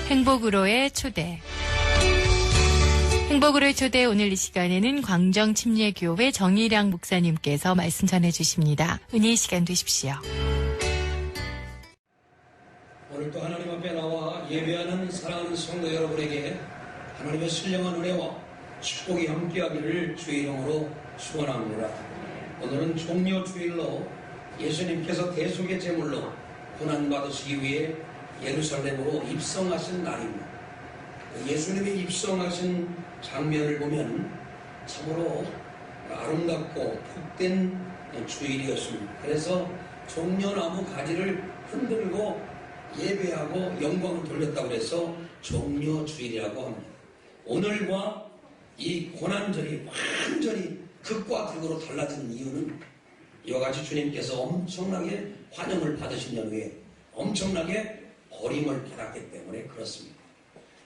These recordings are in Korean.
행복으로의 초대. 행복으로의 초대 오늘 이 시간에는 광정침례교회 정일양 목사님께서 말씀 전해주십니다. 은혜의 시간 되십시오. 오늘도 하나님 앞에 나와 예배하는 사랑하는 성도 여러분에게 하나님의 신령한 은혜와 축복이 함께하기를 주의 이름으로 축원합니다. 오늘은 종려 주일로 예수님께서 대속의 제물로 고난받으시기 위해 예루살렘으로 입성하신 날입니다. 예수님이 입성하신 장면을 보면 참으로 아름답고 복된 주일이었습니다. 그래서 종려나무 가지를 흔들고 예배하고 영광을 돌렸다고 해서 종려주일이라고 합니다. 오늘과 이 고난절이 완전히 극과 극으로 달라진 이유는 이와 같이 주님께서 엄청나게 환영을 받으신 연후에 엄청나게 버림을 받았기 때문에 그렇습니다.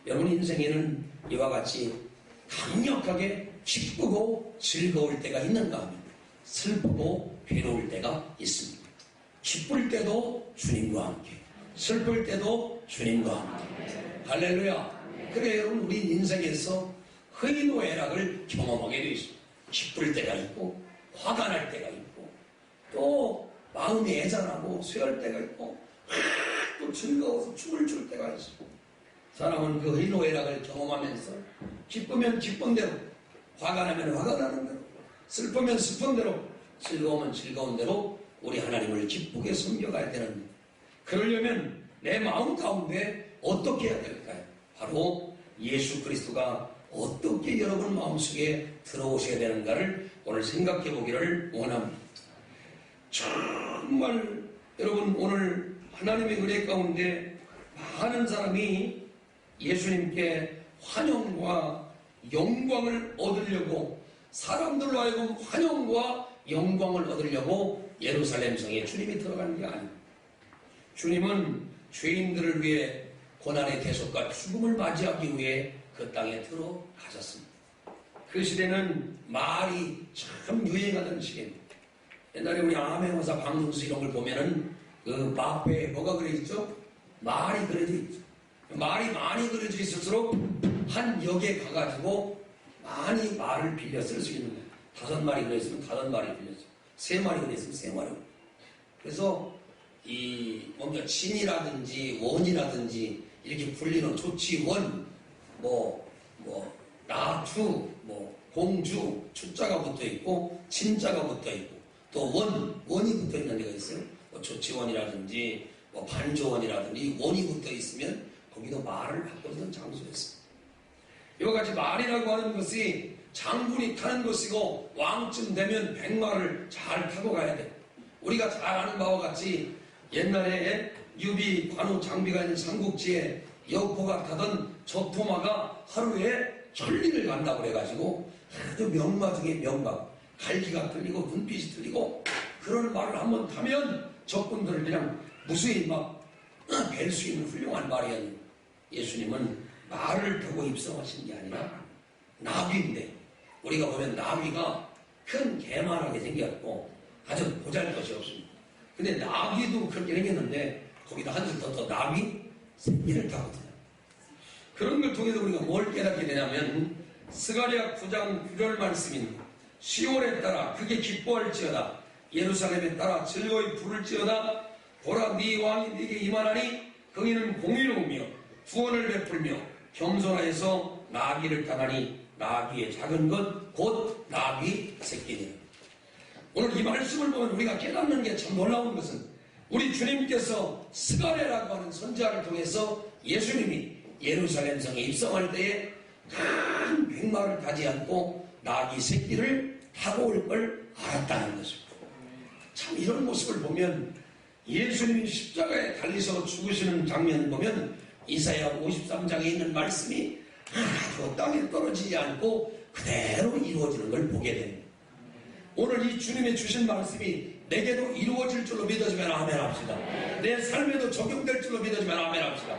여러분 인생에는 이와 같이 강력하게 기쁘고 즐거울 때가 있는가 하면 슬프고 괴로울 때가 있습니다. 기쁠 때도 주님과 함께, 슬플 때도 주님과 함께. 할렐루야. 그래 여러분 우리 인생에서 희노애락을 경험하게 되어 있습니다. 기쁠 때가 있고 화가 날 때가 있고 또 마음이 애잔하고 쇠할 때가 있고 또 즐거워서 춤을 출 때가 있습니다. 사람은 그 희노애락을 경험하면서 기쁘면 기쁜 대로, 화가 나면 화가 나는 대로, 슬프면 슬픈 대로, 즐거우면 즐거운 대로 우리 하나님을 기쁘게 섬겨가야 되는, 그러려면 내 마음 가운데 어떻게 해야 될까요? 바로 예수 그리스도가 어떻게 여러분 마음속에 들어오셔야 되는가를 오늘 생각해 보기를 원합니다. 정말 여러분 오늘 하나님의 은혜 가운데 많은 사람이 예수님께 환영과 영광을 얻으려고, 사람들로 하여금 환영과 영광을 얻으려고 예루살렘 성에 주님이 들어가는 게 아닙니다. 주님은 죄인들을 위해 고난의 대속과 죽음을 맞이하기 위해 그 땅에 들어가셨습니다. 그 시대는 말이 참 유행하던 시기입니다. 옛날에 우리 암행어사 박문수 이런 걸 보면은 그 마패에 뭐가 그려져 있죠? 말이 그려져 있죠. 말이 많이 그려져 있을수록 한 역에 가가지고 많이 말을 빌려 쓸 수 있는 거예요. 5마리 그려있으면 5마리 빌려서 3마리 그려있으면 3마리. 그래서 이 뭔가 진이라든지 원이라든지 이렇게 불리는 조치원, 나주, 공주, 추자가 붙어 있고 진자가 붙어 있고 또 원이 붙어 있는 데가 있어요. 조치원이라든지 반조원이라든지 원이 붙어 있으면 거기도 말을 바꿔주는 장소였습니다. 이와 같이 말이라고 하는 것이 장군이 타는 것이고 왕쯤 되면 백마를 잘 타고 가야 돼. 우리가 잘 아는 바와 같이 옛날에 유비 관우 장비가 있는 삼국지에 여포가 타던 적토마가 하루에 전리를 간다고 그래가지고 아주 명마 중에 명마, 갈기가 틀리고 눈빛이 틀리고 그런 말을 한번 타면 적군들을 그냥 무수히 막 뵐 수 있는 훌륭한 말이었는데 예수님은 말을 타고 입성하신 게 아니라 나귀인데, 우리가 보면 나귀가 큰 개만하게 생겼고 아주 보잘것이 없습니다. 근데 나귀도 그렇게 생겼는데 거기다 한술 더 나귀 새끼를 타거든요. 그런 걸 통해서 우리가 뭘 깨닫게 되냐면 스가랴 9장 9절 말씀인 시온에 따라 그게 기뻐할지어다, 예루살렘에 따라 즐거이 부를지어다. 보라 네 왕이 네게 임하나니 거기는 공의로우며 구원을 베풀며 겸손하여서 나귀를 타나니 나귀의 작은 것 곧 나귀 새끼니라. 오늘 이 말씀을 보면 우리가 깨닫는 게 참 놀라운 것은 우리 주님께서 스가랴라고 하는 선지자를 통해서 예수님이 예루살렘 성에 입성할 때에 큰 백마를 타지 않고 나귀 새끼를 타고 올 걸 알았다는 것입니다. 참 이런 모습을 보면 예수님이 십자가에 달리서 죽으시는 장면을 보면 이사야 53장에 있는 말씀이 하나도 땅에 떨어지지 않고 그대로 이루어지는 걸 보게 됩니다. 오늘 이 주님의 주신 말씀이 내게도 이루어질 줄로 믿어지면 아멘 합시다. 내 삶에도 적용될 줄로 믿어지면 아멘 합시다.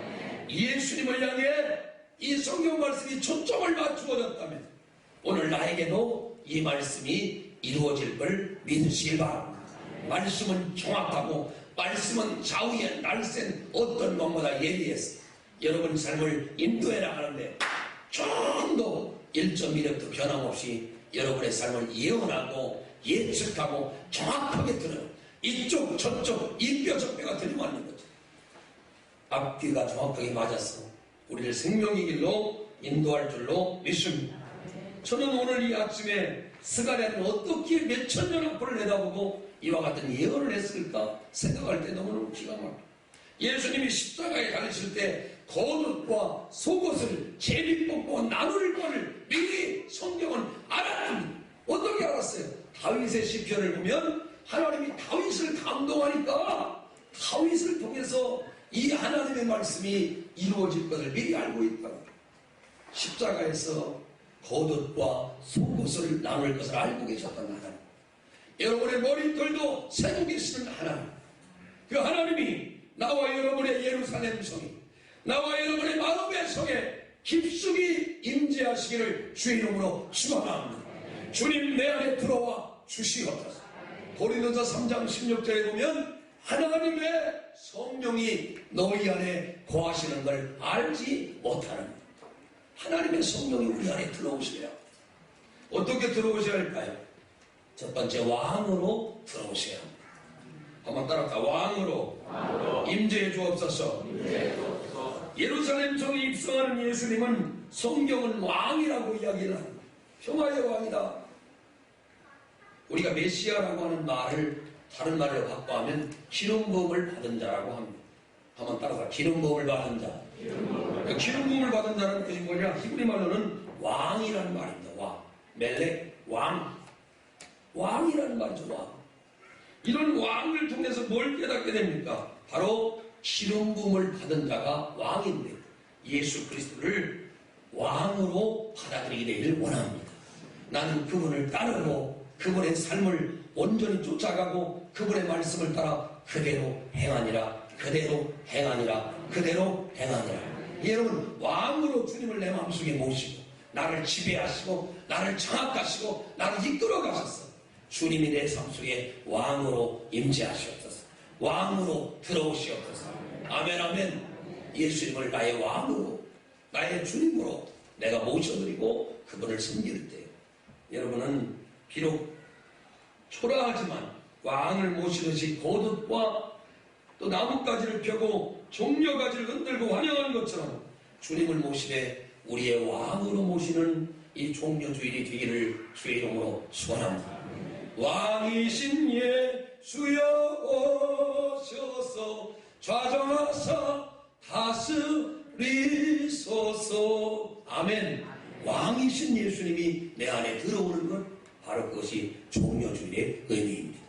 예수님을 향해 이 성경 말씀이 초점을 맞추어졌다면 오늘 나에게도 이 말씀이 이루어질 걸 믿으시길 바랍니다. 말씀은 정확하고 말씀은 좌우에 날쌘 어떤 것보다 예리해서 여러분 삶을 인도해 나가는데 좀더 1.1획도 변함없이 여러분의 삶을 예언하고 예측하고 정확하게 들어요. 이쪽 저쪽 이 뼈 저 뼈가 들이맞는 거죠. 앞뒤가 정확하게 맞아서 우리를 생명의 길로 인도할 줄로 믿습니다. 저는 오늘 이 아침에 스가랴는 어떻게 몇천 년 앞을 내다보고 이와 같은 예언을 했을까 생각할 때 너무너무 기가 막혀요. 예수님이 십자가에 달리실 때 겉옷과 속옷을 제비 뽑고 나눌 것을 미리 성경은 알았습니다. 어떻게 알았어요? 다윗의 시편을 보면 하나님이 다윗을 감동하니까 다윗을 통해서 이 하나님의 말씀이 이루어질 것을 미리 알고 있다. 십자가에서 겉옷과 속옷을 나눌 것을 알고 계셨던 하나님. 여러분의 머리털도 세고 계시는 하나님. 그 하나님이 나와 여러분의 예루살렘 성에, 나와 여러분의 마음의 성에 깊숙이 임재하시기를 주의 이름으로 축원합니다. 주님 내 안에 들어와 주시옵소서. 고린도서 3장 16절에 보면 하나님의 성령이 너희 안에 거하시는 걸 알지 못하는, 하나님의 성령이 우리 안에 들어오시래요. 어떻게 들어오셔야 할까요? 첫 번째, 왕으로 들어오셔야 합니다. 한번 따라합시다. 왕으로 임재해 주옵소서. 예루살렘 성에 입성하는 예수님은 성경은 왕이라고 이야기를 합니다. 평화의 왕이다. 우리가 메시아라고 하는 말을 다른 말로 바꿔하면 기름 부음을 받은 자라고 합니다. 한번 따라서 기름 부음을 받은 자. 기름 부음을 받은 자는 뜻이 뭐냐? 히브리 말로는 왕이라는 말입니다. 왕. 멜렉, 왕. 왕이라는 말이죠. 왕. 이런 왕을 통해서 뭘 깨닫게 됩니까? 바로 기름 부음을 받은 자가 왕인데 예수 그리스도를 왕으로 받아들이게 되기를 원합니다. 나는 그분을 따르고 그분의 삶을 온전히 쫓아가고 그분의 말씀을 따라 그대로 행하니라, 그대로 행하니라, 그대로 행하니라. 여러분, 왕으로 주님을 내 마음속에 모시고 나를 지배하시고 나를 장악하시고 나를 이끌어 가셨어. 주님이 내 삶 속에 왕으로 임재하시옵소서. 왕으로 들어오시옵소서. 아멘, 아멘. 예수님을 나의 왕으로, 나의 주님으로 내가 모셔드리고 그분을 섬길 때 여러분은 비록 초라하지만 왕을 모시듯이 겉옷과 또 나뭇가지를 펴고 종려가지를 흔들고 환영하는 것처럼 주님을 모시되 우리의 왕으로 모시는 이 종려주일이 되기를 주의 이름으로 축원합니다. 왕이신 예수여 오셔서 좌정하사 다스리소서. 아멘. 왕이신 예수님이 내 안에 들어오는 것, 바로 그것이 종려주일의 의미입니다.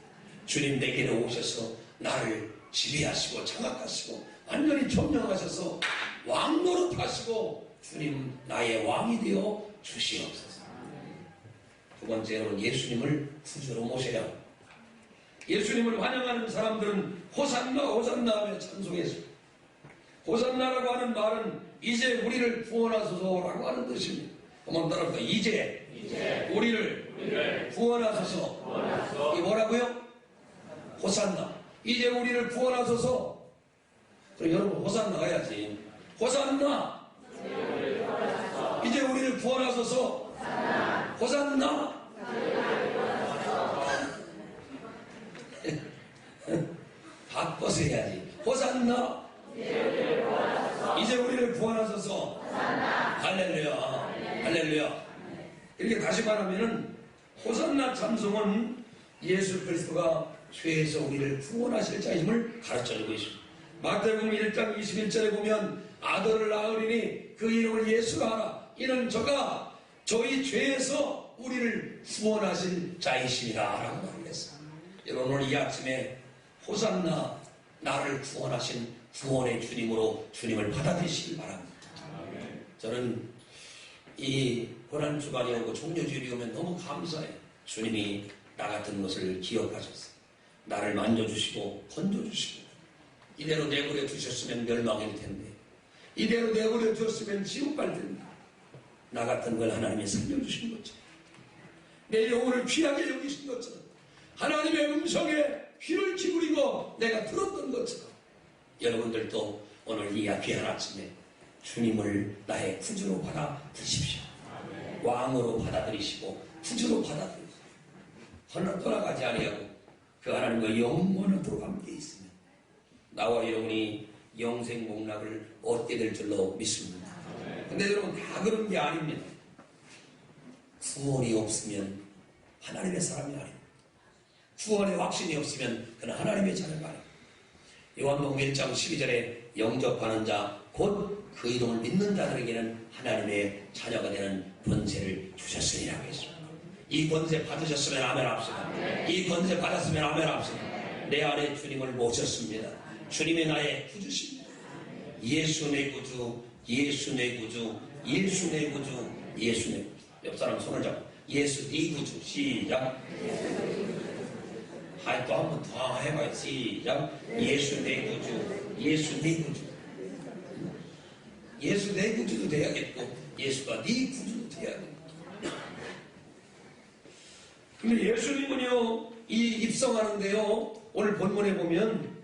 주님 내게로 오셔서 나를 지배하시고 장악하시고 완전히 점령하셔서 왕노릇 하시고 주님 나의 왕이 되어 주시옵소서. 두 번째로는 예수님을 구주로 모셔야 합니다. 예수님을 환영하는 사람들은 호산나 호산나 하며 찬송했습니다. 호산나라고 하는 말은 이제 우리를 구원하소서라고 하는 뜻입니다. 한번 따라합시다. 이제 우리를 구원하소서. 이게 뭐라고요? 호산나. 이제 우리를 구원하소서. 그럼 여러분 호산나 가야지. 호산나. 이제 우리를 구원하소서. 호산나. 바꿔서 해야지. 호산나. 이제 우리를 구원하소서. 할렐루야. 할렐루야. 이렇게 다시 말하면은 호산나 찬송은 예수 그리스도가 죄에서 우리를 구원하실 자임을 가르쳐주고 있습니다. 마태복음 1장 21절에 보면 아들을 낳으리니 그 이름을 예수라 하라. 이는 저가 저희 죄에서 우리를 구원하실 자이시니라 라고 말을 했어요. 여러분 오늘 이 아침에 호산나, 나를 구원하신 구원의 주님으로 주님을 받아들이시길 바랍니다. 저는 이 고난주간이 오고 종려주일이 오면 너무 감사해요. 주님이 나 같은 것을 기억하셨어요. 나를 만져주시고 건져주시고 이대로 내버려 두셨으면 멸망일 텐데 이대로 내버려 두셨으면 지옥 갈 텐데 나 같은 걸 하나님이 살려주신 것처럼 내 영혼을 귀하게 여기신 것처럼 하나님의 음성에 귀를 기울이고 내가 들었던 것처럼 여러분들도 오늘 이 귀한 아침에 주님을 나의 구주로 받아들이십시오. 왕으로 받아들이시고 구주로 받아들이시고 떠나가지 아니하고 그 하나님과 영원토록 함께 있으면 나와 여러분이 영생 복락을 얻게 될 줄로 믿습니다. 근데 여러분 다 그런 게 아닙니다. 구원이 없으면 하나님의 사람이 아닙니다. 구원의 확신이 없으면 그는 하나님의 자녀가 아닙니다. 요한복음 1장 12절에 영접하는 자 곧 그 이름을 믿는 자들에게는 하나님의 자녀가 되는 권세를 주셨으리라고 했습니다. 이 권세 받으셨으면 아멘 합시다. 이 권세 받았으면 아멘 합시다. 내 안에 주님을 모셨습니다. 주님의 나의 구주십니다. 예수 내 구주, 예수 내 구주, 예수 내 구주, 예수 내 구주. 옆 사람 손을 잡고 예수 네 구주. 시작. 하이 또 한 번 더 해봐요. 시작. 예수 내 구주, 예수 네 구주. 예수 내 구주도 돼야겠고 예수가 네 구주도 돼야겠고. 근데 예수님은요 이 입성하는데요 오늘 본문에 보면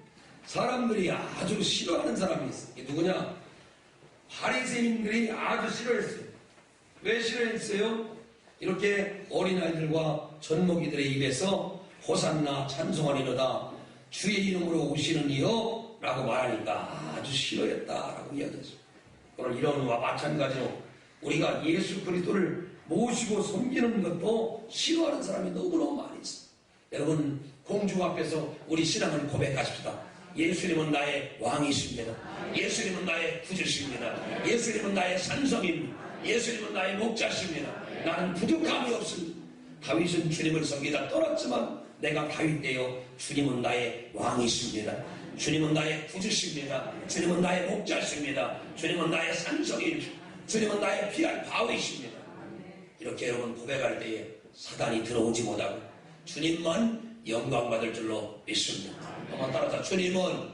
사람들이 아주 싫어하는 사람이 있어요. 이게 누구냐? 바리새인들이 아주 싫어했어요. 왜 싫어했어요? 이렇게 어린아이들과 젖먹이들의 입에서 호산나 찬송하리로다 주의 이름으로 오시는 이여 라고 말하니까 아주 싫어했다라고 이야기했어요. 오늘 이런 와 마찬가지로 우리가 예수 그리스도를 모시고 섬기는 것도 싫어하는 사람이 너무너무 많이 있어요. 여러분 공주 앞에서 우리 신앙을 고백하십시다. 예수님은 나의 왕이십니다. 예수님은 나의 구주십니다. 예수님은 나의 산성입니다. 예수님은 나의 목자십니다. 나는 부족함이 없습니다. 다윗은 주님을 섬기다 떠났지만 내가 다윗 되어 주님은 나의 왕이십니다. 주님은 나의 구주십니다. 주님은 나의 목자십니다. 주님은 나의 산성입니다. 주님은 나의 피할 바위십니다. 이렇게 여러분 고백할 때에 사단이 들어오지 못하고 주님만 영광받을 줄로 믿습니다. 한번 따라서 주님은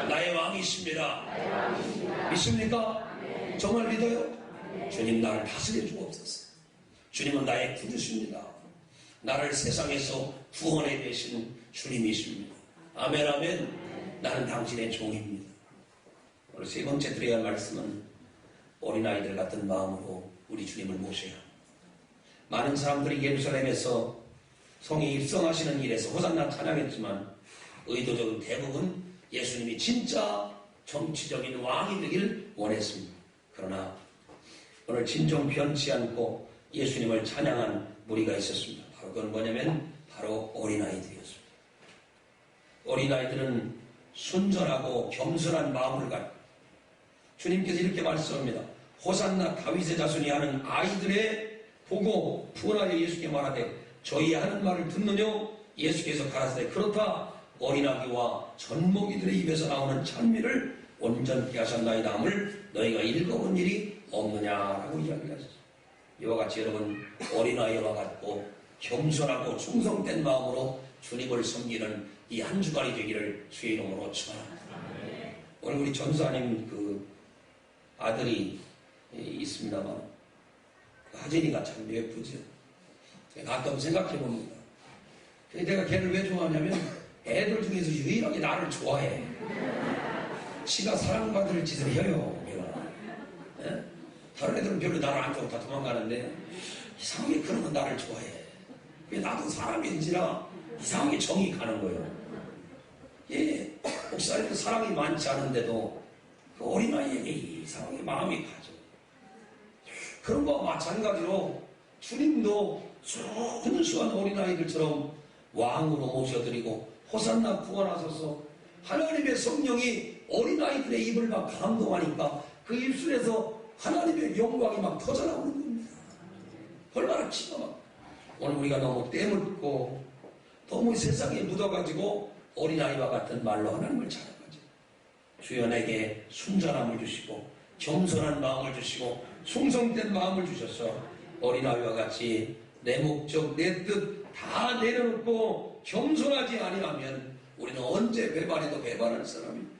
나의 왕이십니다. 믿습니까? 정말 믿어요? 주님 나를 다스려 주옵소서. 주님은 나의 구주십니다. 나를 세상에서 구원해 계신 주님이십니다. 아멘 아멘. 나는 당신의 종입니다. 오늘 세 번째 드려야 할 말씀은 어린아이들 같은 마음으로 우리 주님을 모셔야 합니다. 많은 사람들이 예루살렘에서 성에 입성하시는 일에서 호산나 찬양했지만 의도적으로 대부분 예수님이 진짜 정치적인 왕이 되기를 원했습니다. 그러나 오늘 진정 변치 않고 예수님을 찬양한 무리가 있었습니다. 바로 그건 뭐냐면 바로 어린아이들이었습니다. 어린아이들은 순전하고 겸손한 마음을 가지고 주님께서 이렇게 말씀합니다. 호산나 다윗의 자손이 하는 아이들의 보고 부원하여 예수께 말하되 저희 하는 말을 듣느뇨? 예수께서 가라사대 그렇다. 어린아기와 젖먹이들의 입에서 나오는 찬미를 온전케 하셨나이다 함을 너희가 읽어본 일이 없느냐라고 이야기하셨습니다. 이와 같이 여러분 어린아이와 같고 겸손하고 충성된 마음으로 주님을 섬기는 이 한 주간이 되기를 주의 이름으로 축원합니다. 오늘 우리 전사님 그 아들이 있습니다만 하진이가 참 예쁘죠. 가끔 생각해 봅니다. 내가 걔를 왜 좋아하냐면 애들 중에서 유일하게 나를 좋아해. 지가 사랑받을 짓을 해요. 얘가. 예? 다른 애들은 별로 나를 안 좋고 다 도망가는데 이상하게 그런 건 나를 좋아해. 나도 사람인지라 이상하게 정이 가는 거예요. 예, 목사님은 사랑이 많지 않은데도 그 어린아이에게 이상하게 마음이 가죠. 그런 거와 마찬가지로 주님도 순수한 어린아이들처럼 왕으로 모셔드리고 호산나 구원하소서 하나님의 성령이 어린아이들의 입을 막 감동하니까 그 입술에서 하나님의 영광이 막 터져나오는 겁니다. 얼마나 기가 막. 오늘 우리가 너무 때묻고 너무 세상에 묻어가지고 어린아이와 같은 말로 하나님을 찾아가죠. 주여 내게 순전함을 주시고 겸손한 마음을 주시고 충성된 마음을 주셔서 어린아이와 같이 내 목적 내 뜻 다 내려놓고 겸손하지 아니하면 우리는 언제 배반해도 배반할 사람입니다.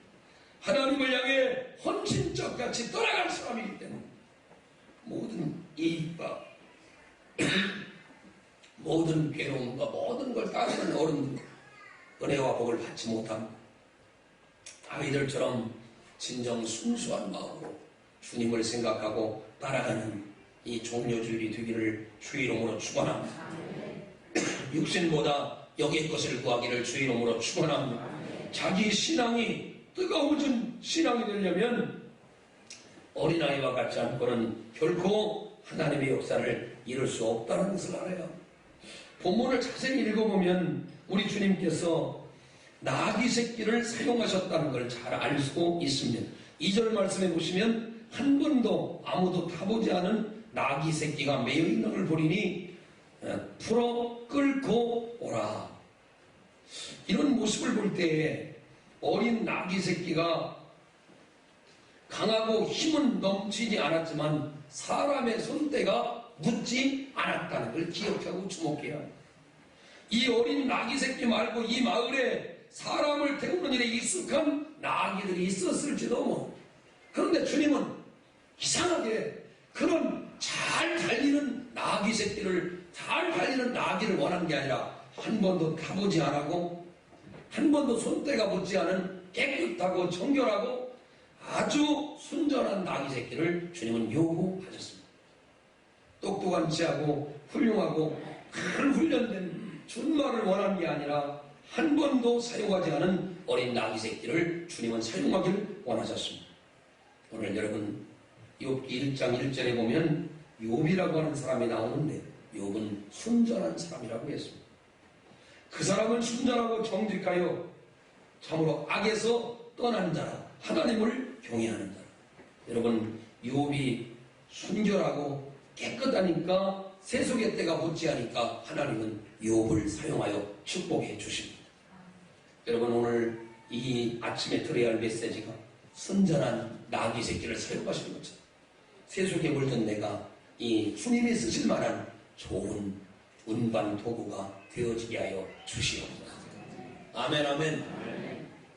하나님을 향해 헌신적 같이 떠나갈 사람이기 때문에 모든 이익과 모든 괴로움과 모든 걸 따지는 어른들 은혜와 복을 받지 못한 아이들처럼 진정 순수한 마음으로 주님을 생각하고 따라가는 이 종료주일이 되기를 주의 이름으로 축원합니다. 육신보다 여기의 것을 구하기를 주의 이름으로 축원합니다. 자기 신앙이 뜨거워진 신앙이 되려면 어린아이와 같지 않고는 결코 하나님의 역사를 이룰 수 없다는 것을 알아요. 본문을 자세히 읽어보면 우리 주님께서 나귀 새끼를 사용하셨다는 걸 잘 알 수 있습니다. 2절 말씀해 보시면 한 번도 아무도 타보지 않은 나귀 새끼가 매여 있는 걸 보리니 풀어 끌고 오라. 이런 모습을 볼 때에 어린 나귀 새끼가 강하고 힘은 넘치지 않았지만 사람의 손때가 묻지 않았다는 걸 기억하고 주목해야 합니다. 이 어린 나귀 새끼 말고 이 마을에 사람을 태우는 일에 익숙한 나귀들이 있었을지도 모릅니다. 그런데 주님은 이상하게 그런 잘 달리는 나귀 새끼를, 잘 달리는 나귀를 원하는 게 아니라 한 번도 타보지 않고 한 번도 손때가 묻지 않은 깨끗하고 정결하고 아주 순전한 나귀 새끼를 주님은 요구하셨습니다. 똑똑한 지하고 훌륭하고 큰 훈련된 준말을 원하는 게 아니라 한 번도 사용하지 않은 어린 나귀 새끼를 주님은 사용하기를 원하셨습니다. 오늘 여러분 욥기 1장 1절에 보면 욥이라고 하는 사람이 나오는데 욥은 순전한 사람이라고 했습니다. 그 사람은 순전하고 정직하여 참으로 악에서 떠난 자라, 하나님을 경외하는 자라. 여러분 욥이 순결하고 깨끗하니까 세속의 때가 묻지 않으니까 하나님은 욥을 사용하여 축복해 주십니다. 여러분 오늘 이 아침에 들어야 할 메시지가 순전한 나귀 새끼를 사용하시는 것처럼 세속에 물든 내가 이 주님이 쓰실 만한 좋은 운반 도구가 되어지게 하여 주시옵소서. 아멘 아멘.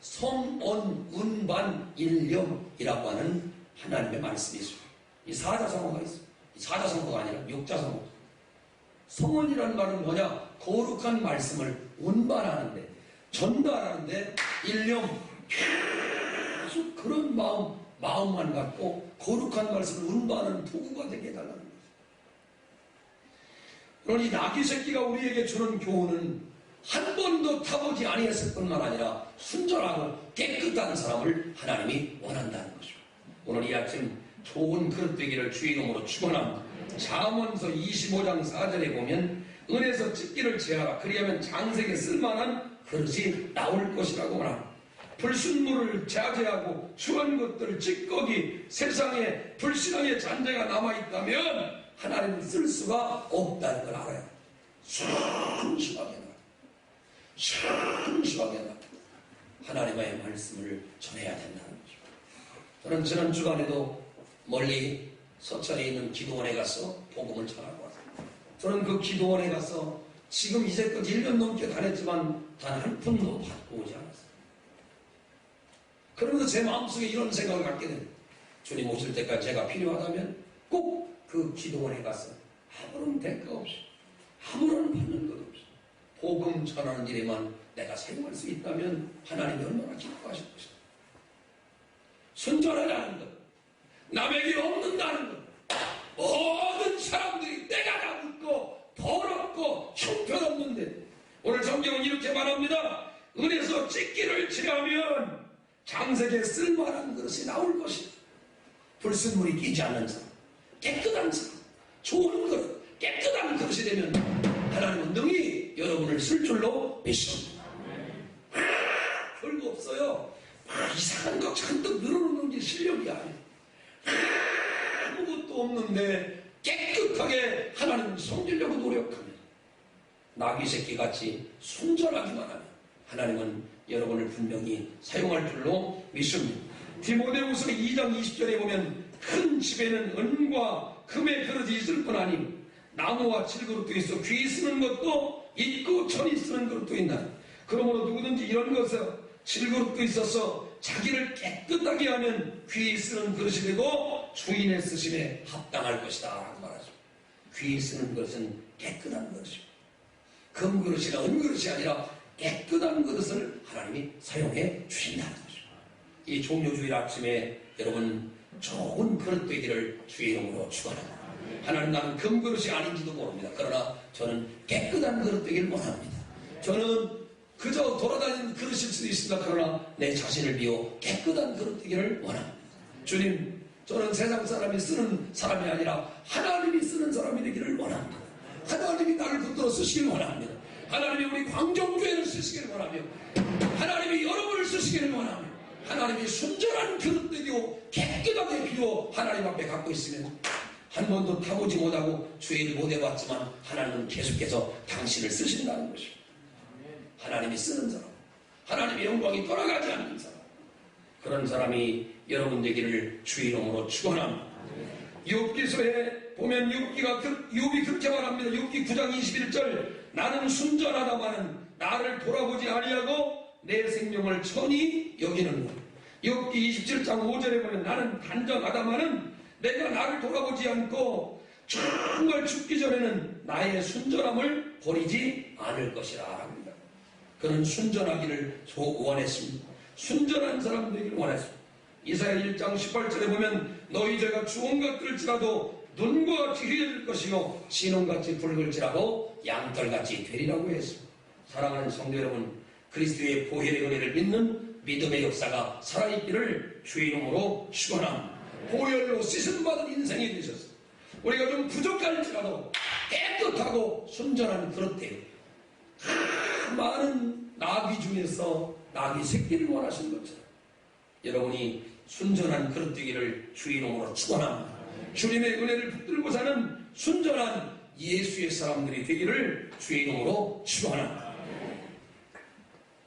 성언 운반 일념이라고 하는 하나님의 말씀이 있습니다. 이 사자성어가 있습니다. 이 사자성어가 아니라 육자성어. 성언이라는 말은 뭐냐? 거룩한 말씀을 운반하는데, 전달하는데 일념, 계속 그런 마음만 갖고 거룩한 말씀을 운반하는 도구가 되게 해달라는 거죠. 그러니 나귀 새끼가 우리에게 주는 교훈은 한 번도 타보지 아니했을 뿐만 아니라 순전하고 깨끗한 사람을 하나님이 원한다는 것입니다. 오늘 이 아침 좋은 그릇 되기를 주의 이름으로 축원합니다. 잠언서 25장 4절에 보면 은에서 찢기를 제하라. 그리하면 장색에 쓸만한 그릇이 나올 것이라고 말합니다. 불순물을 자제하고 추한 것들을 찌꺼기, 세상에 불신앙의 잔재가 남아있다면 하나님은 쓸 수가 없다는 걸 알아요. 순수하게 나가. 순수하게 나가. 하나님의 말씀을 전해야 된다는 거죠. 저는 지난 주간에도 멀리 서천에 있는 기도원에 가서 복음을 전하고 왔어요. 저는 그 기도원에 가서 지금 이제껏 1년 넘게 다녔지만 단 한 푼도 받고 오지 않았어요. 그러면서 제 마음속에 이런 생각을 갖게 됩니다. 주님 오실 때까지 제가 필요하다면 꼭 그 기도원에 가서 아무런 대가 없이 아무런 받는 것 없이 복음 전하는 일에만 내가 사용할 수 있다면 하나님이 얼마나 기뻐하실 것인가. 순전하다는 것, 남에게 없는다는 것, 모든 사람들이 때가 다 묻고 더럽고 형편없는데 오늘 성경은 이렇게 말합니다. 은에서 찢기를 제하면 장색에 쓸만한 그릇이 나올 것이다. 불순물이 끼지 않는 사람, 깨끗한 사람, 좋은 그릇, 깨끗한 그릇이 되면 하나님은 능히 여러분을 쓸 줄로 믿습니다. 별거 없어요. 이상한 거 잔뜩 늘어놓는 게 실력이 아니에요. 아무것도 없는데 깨끗하게 하나님을 섬기려고 노력합니다. 나귀 새끼같이 순전하기만 하면 하나님은 여러분을 분명히 사용할 줄로 믿습니다. 디모데후서 2장 20절에 보면 큰 집에는 은과 금의 그릇이 있을 뿐 아니 나무와 질그릇도 있어 귀 쓰는 것도 있고 천이 쓰는 그릇도 있나. 그러므로 누구든지 이런 것을 질그릇도 있어서 자기를 깨끗하게 하면 귀 쓰는 그릇이 되고 주인의 쓰심에 합당할 것이다 라고 말하죠. 귀 쓰는 것은 깨끗한 것입니다. 금그릇이나 은그릇이 아니라 깨끗한 그릇을 하나님이 사용해 주신다는 것입니다. 이 종료주일 아침에 여러분 좋은 그릇 되기를 주의 이름으로 축원합니다. 하나님, 나는 금그릇이 아닌지도 모릅니다. 그러나 저는 깨끗한 그릇 되기를 원합니다. 저는 그저 돌아다니는 그릇일 수도 있습니다. 그러나 내 자신을 비워 깨끗한 그릇 되기를 원합니다. 주님, 저는 세상 사람이 쓰는 사람이 아니라 하나님이 쓰는 사람이 되기를 원합니다. 하나님이 나를 붙들어 쓰시길 원합니다. 하나님이 우리 광정교회를 쓰시길 원하며 하나님이 여러분을 쓰시기를 원하며 하나님이 순전한 그릇 되고 깨끗하게 비워 하나님 앞에 갖고 있으면 한 번도 타보지 못하고 주의를 못 해봤지만 하나님은 계속해서 당신을 쓰신다는 것입니다. 하나님이 쓰는 사람, 하나님의 영광이 돌아가지 않는 사람, 그런 사람이 여러분 되기를 주의 이름으로 축원합니다. 욥기서에 보면 욥이 그렇게 말합니다. 욥기 9장 21절, 나는 순전하다마는 나를 돌아보지 아니하고 내 생명을 천히 여기는구나. 욥기 27장 5절에 보면 나는 단정하다마는 내가 나를 돌아보지 않고 정말 죽기 전에는 나의 순전함을 버리지 않을 것이라 합니다. 그는 순전하기를 원했습니다. 순전한 사람 되기를 원했습니다. 이사야 1장 18절에 보면 너희 죄가 주홍 같을지라도 눈과 같이 흐려질 것이요 진홍같이 붉을지라도 양털같이 되리라고 했습니다. 사랑하는 성도 여러분, 그리스도의 보혈의 은혜를 믿는 믿음의 역사가 살아있기를 주의 이름으로 축원합니다. 보혈로 씻음받은 인생이 되셨습니다. 우리가 좀 부족할지라도 깨끗하고 순전한 그릇되어 많은 나귀 중에서 나귀 새끼를 원하시는 것처럼 여러분이 순전한 그릇 되기를 주의 이름으로 축원합니다. 주님의 은혜를 붙들고 사는 순전한 예수의 사람들이 되기를 주의 이름으로 축원합니다.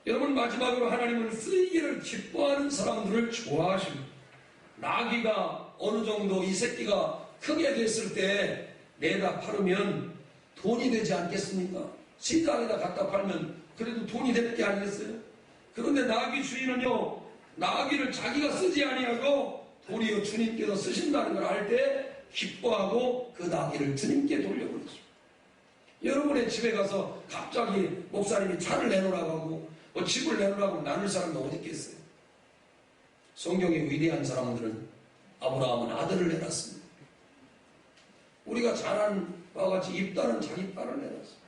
여러분, 마지막으로 하나님은 쓰이기를 기뻐하는 사람들을 좋아하십니다. 나귀가 어느 정도 이 새끼가 크게 됐을 때 내다 팔으면 돈이 되지 않겠습니까? 시장에다 갖다 팔면 그래도 돈이 될 게 아니겠어요? 그런데 나귀 주인은요, 나귀를 자기가 쓰지 아니하고 도리어 주님께서 쓰신다는 걸 알 때 기뻐하고 그 나귀를 주님께 돌려보냈습니다. 여러분의 집에 가서 갑자기 목사님이 차를 내놓으라고 하고 집을 내놓으라고 나눌 사람이 어디 있겠어요? 성경의 위대한 사람들은 아브라함은 아들을 내놨습니다. 우리가 잘 아는 바와 같이 입다는 자기 딸을 내놨습니다.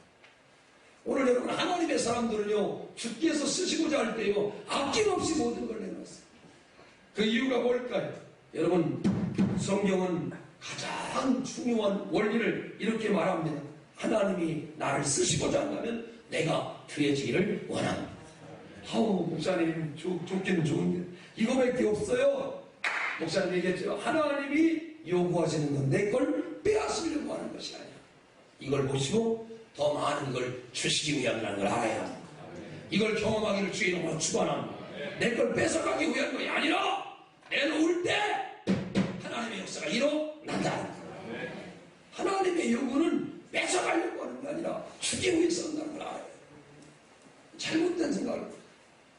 오늘 여러분, 하나님의 사람들은요, 주께서 쓰시고자 할 때요, 아낌없이 모든 걸 내놨어요. 그 이유가 뭘까요? 여러분, 성경은 가장 중요한 원리를 이렇게 말합니다. 하나님이 나를 쓰시고자 한다면 내가 되어지기를 원합니다. 아우, 목사님, 좋기는 좋은데 이거밖에 없어요. 목사님 얘기했죠. 하나님이 요구하시는 건 내 걸 빼앗으려고 하는 것이 아니야. 이걸 보시고 더 많은 걸 주시기 위함이라는 걸 알아야 합니다. 이걸 경험하기를 주의 이름으로 축원합니다. 내 걸 뺏어가기 위한 것이 아니라 내놓을 때 하나님의 역사가 일어난다. 하나님의 요구는 뺏어가려고 하는 게 아니라 주기 위해서 한다는 걸 알아요. 잘못된 생각을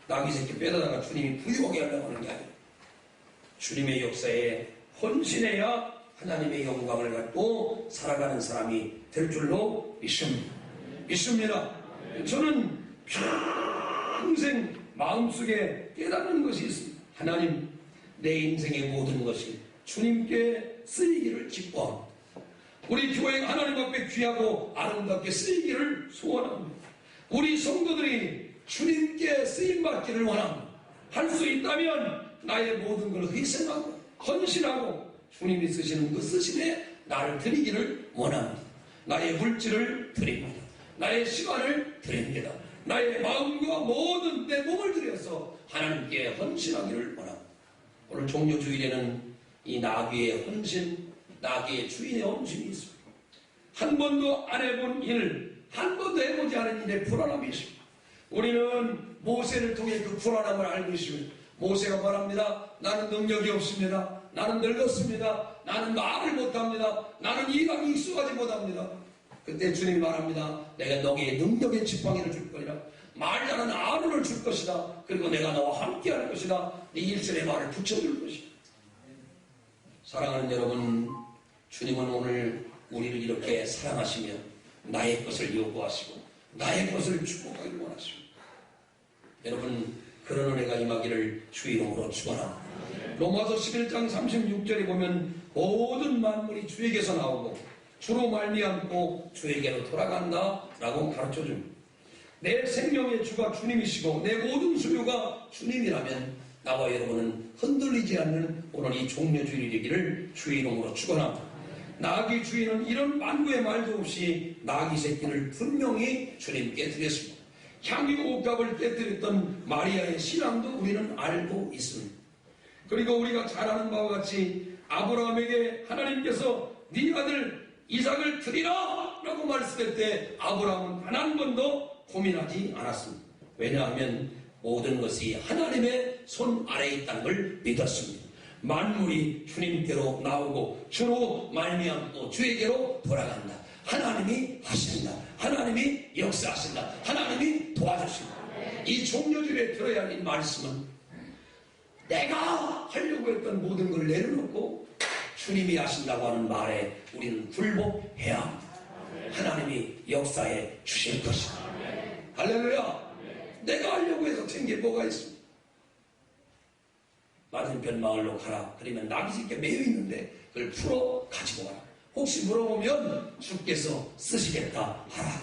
나귀 새끼 빼다가 주님이 부유하게 하려고 하는 게 아니에요. 주님의 역사에 헌신해야 하나님의 영광을 갖고 살아가는 사람이 될 줄로 믿습니다. 저는 평생 마음속에 깨닫는 것이 있습니다. 하나님, 내 인생의 모든 것이 주님께 쓰이기를 기뻐합니다. 우리 교회가 하나님 앞에 귀하고 아름답게 쓰이기를 소원합니다. 우리 성도들이 주님께 쓰임받기를 원합니다. 할 수 있다면 나의 모든 걸 희생하고 헌신하고 주님이 쓰시는 그 쓰심에 나를 드리기를 원합니다. 나의 물질을 드립니다. 나의 시간을 드립니다. 나의 마음과 모든 내 몸을 들여서 하나님께 헌신하기를 원합니다. 오늘 종료주일에는 이 나귀의 헌신, 나귀의 주인의 헌신이 있습니다. 한 번도 안 해본 일, 한 번도 해보지 않은 일에 불안함이 있습니다. 우리는 모세를 통해 그 불안함을 알고 있습니다. 모세가 말합니다. 나는 능력이 없습니다. 나는 늙었습니다. 나는 말을 못합니다. 나는 이강이 익숙하지 못합니다. 그때 주님이 말합니다. 내가 너에게 능력의 지팡이를 줄 거리라. 말 잘하는 아론을 줄 것이다. 그리고 내가 너와 함께 할 것이다. 네 일절의 말을 붙여줄 것이다. 사랑하는 여러분, 주님은 오늘 우리를 이렇게 사랑하시며 나의 것을 요구하시고 나의 것을 축복하기를 원하십니다. 여러분, 그런 은혜가 임하기를 주의 이름으로 축원합니다. 로마서 11장 36절에 보면 모든 만물이 주에게서 나오고 주로 말미암고 주에게로 돌아간다라고 가르쳐줍니다. 내 생명의 주가 주님이시고 내 모든 소유가 주님이라면 나와 여러분은 흔들리지 않는 오늘 이 종려주일이 되기를 주의 이름으로 축원합니다. 나귀 주인은 이런 만구의 말도 없이 나귀 새끼를 분명히 주님께 드렸습니다. 향유 옷값을 깨뜨렸던 마리아의 신앙도 우리는 알고 있습니다. 그리고 우리가 잘 아는 바와 같이 아브라함에게 하나님께서 네 아들 이삭을 드리라 라고 말씀할 때 아브라함은 단 한 번도 고민하지 않았습니다. 왜냐하면 모든 것이 하나님의 손 아래에 있다는 걸 믿었습니다. 만물이 주님께로 나오고 주로 말미암고 주에게로 돌아간다. 하나님이 하신다. 하나님이 역사하신다. 하나님이 도와주신다. 이 종려주일에 들어야 할 이 말씀은 내가 하려고 했던 모든 걸 내려놓고 주님이 하신다고 하는 말에 우리는 굴복해야 합니다. 하나님이 역사해 주실 것이다. 할렐루야. 내가 하려고 해서 된 게 뭐가 있습니까? 맞은편 마을로 가라. 그러면 나귀 새끼 매여 있는데 그걸 풀어 가지고 와라. 혹시 물어보면 주께서 쓰시겠다 하라.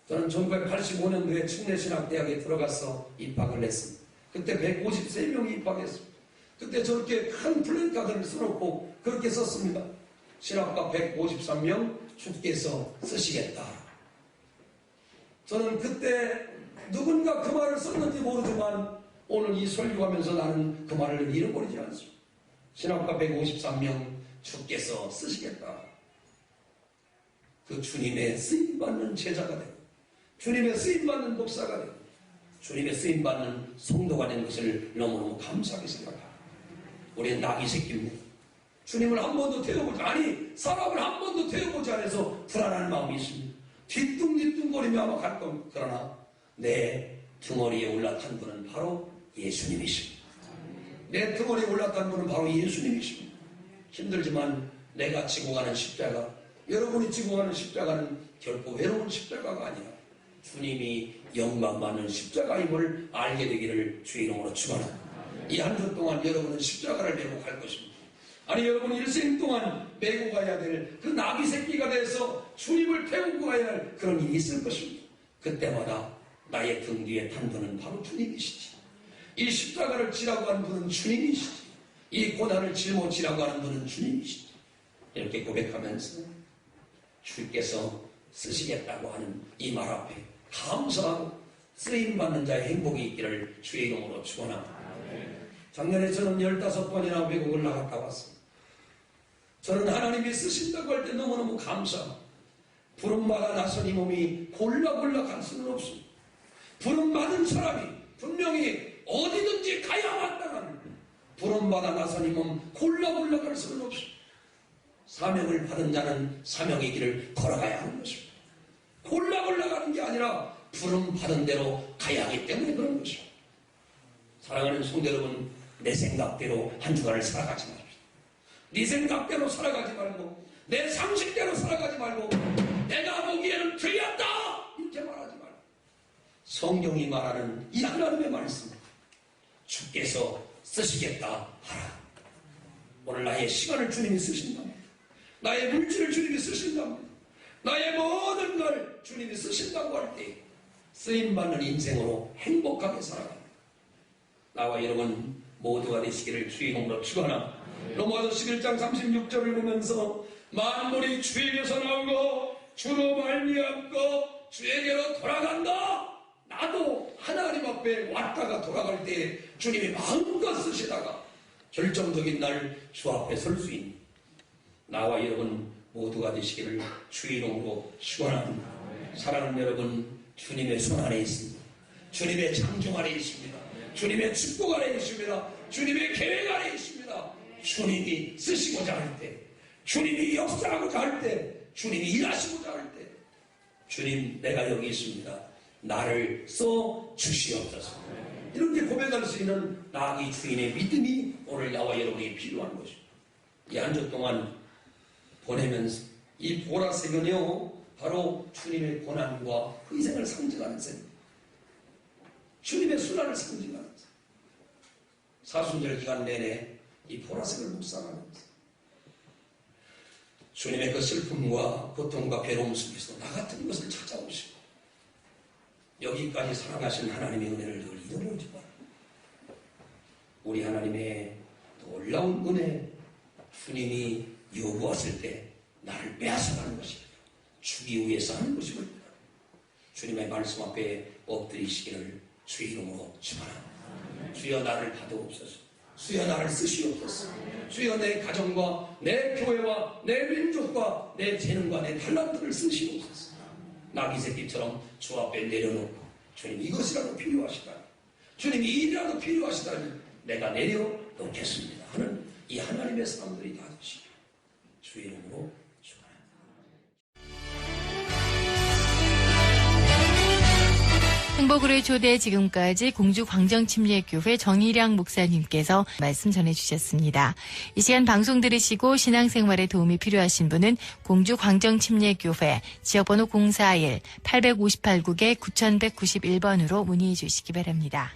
저는 1985년도에 충내신학대학에 들어가서 입학을 했습니다. 그때 153명이 입학했습니다. 그때 저렇게 큰 플랜카드를 써놓고 그렇게 썼습니다. 신학과 153명 주께서 쓰시겠다. 저는 그때 누군가 그 말을 썼는지 모르지만 오늘 이 설교하면서 나는 그 말을 잃어버리지 않습니다. 신학과 153명 주께서 쓰시겠다. 그 주님의 쓰임받는 제자가 되고 주님의 쓰임받는 목사가 되고 주님의 쓰임받는 성도가 된 것을 너무너무 감사하게 생각합니다. 우리는 나귀 새끼입니다. 주님을 한 번도 태워보지 아니 사람을 한 번도 태워보지 않아서 불안한 마음이 있습니다. 뒤뚱뒤뚱거리며 아마 갈 겁니다. 그러나 내 등허리에 올라탄 분은 바로 예수님이십니다. 내 등허리에 올라탄 분은 바로 예수님이십니다. 힘들지만 내가 지고 가는 십자가, 여러분이 지고 가는 십자가는 결코 외로운 십자가가 아니라 주님이 영광받는 십자가임을 알게 되기를 주의 이름으로 축원합니다. 이 한 주 동안 여러분은 십자가를 메고 갈 것입니다. 아니 여러분 일생 동안 메고 가야 될 그 나귀 새끼가 돼서 주님을 태우고 가야 할 그런 일이 있을 것입니다. 그때마다 나의 등 뒤에 탄 분은 바로 주님이시지. 이 십자가를 지라고 하는 분은 주님이시지. 이 고난을 짊어지라고 하는 분은 주님이시지. 이렇게 고백하면서 주께서 쓰시겠다고 하는 이 말 앞에 감사하고 쓰임받는 자의 행복이 있기를 주의 이름으로 축원합니다. 작년에 저는 15번이나 외국을 나갔다 왔습니다. 저는 하나님이 쓰신다고 할 때 너무너무 감사합니다. 부름받아 나선 이 몸이 골라골라 갈 수는 없습니다. 부름받은 사람이 분명히 어디든지 가야 한다는 부름받아 나선 이 몸 골라골라 갈 수는 없습니다. 사명을 받은 자는 사명의 길을 걸어가야 하는 것입니다. 골라골라 가는 게 아니라 부름받은 대로 가야 하기 때문에 그런 것입니다. 사랑하는 성도 여러분, 내 생각대로 한 주간을 살아가지 마십시오. 네 생각대로 살아가지 말고 내 상식대로 살아가지 말고 내가 보기에는 틀렸다 이렇게 말하지 말고 성경이 말하는 이 하나님의 말씀 주께서 쓰시겠다 하라. 오늘 나의 시간을 주님이 쓰신답니다. 나의 물질을 주님이 쓰신답니다. 나의 모든 걸 주님이 쓰신다고 할 때 쓰임받는 인생으로 행복하게 살아갑니다. 나와 여러분 모두가 되시기를 주의 이름으로 축원합니다. 로마서 11장 36절을 보면서 만물이 주에게서 나오고 주로 말미암고 주에게로 돌아간다. 나도 하나님 앞에 왔다가 돌아갈 때 주님이 마음껏 쓰시다가 결정적인 날 주 앞에 설 수 있는 나와 여러분 모두가 되시기를 주의 이름으로 축원합니다. 사랑하는 여러분, 주님의 손 안에 있습니다. 주님의 창중 안에 있습니다. 주님의 축복 안에 있습니다. 주님의 계획 안에 있습니다. 주님이 쓰시고자 할 때, 주님이 역사하고자 할 때, 주님이 일하시고자 할 때, 주님 내가 여기 있습니다. 나를 써 주시옵소서. 이렇게 고백할 수 있는 나귀 주인의 믿음이 오늘 나와 여러분이 필요한 것입니다. 이 한 주 동안 보내면서 이 보라색은요 바로 주님의 고난과 희생을 상징하는 색입니다. 주님의 순환을 상징하는 색. 사순절 기간 내내 이 보라색을 묵상하면서 주님의 그 슬픔과 고통과 괴로움 속에서 나 같은 것을 찾아오시고 여기까지 사랑하신 하나님의 은혜를 늘 잊어버리지 마라. 우리 하나님의 놀라운 은혜, 주님이 요구하실 때 나를 빼앗아가는 것이 아니라 주기 위해서 하는 것임을 주님의 말씀 앞에 엎드리시기를 주의 이름으로 축원합니다. 주여 나를 받아옵소서. 주여 나를 쓰시옵소서. 주여 내 가정과 내 교회와 내 민족과 내 재능과 내 달란트를 쓰시옵소서. 나귀 새끼처럼 주 앞에 내려놓고 주님 이것이라도 필요하시다니, 주님 이 일이라도 필요하시다니 내가 내려놓겠습니다 하는 이 하나님의 사람들이 다 되시길 주의 이름으로 행복으로의 초대, 지금까지 공주 광정침례교회 정일양 목사님께서 말씀 전해주셨습니다. 이 시간 방송 들으시고 신앙생활에 도움이 필요하신 분은 공주 광정침례교회 지역번호 041-858국에 9191번으로 문의해 주시기 바랍니다.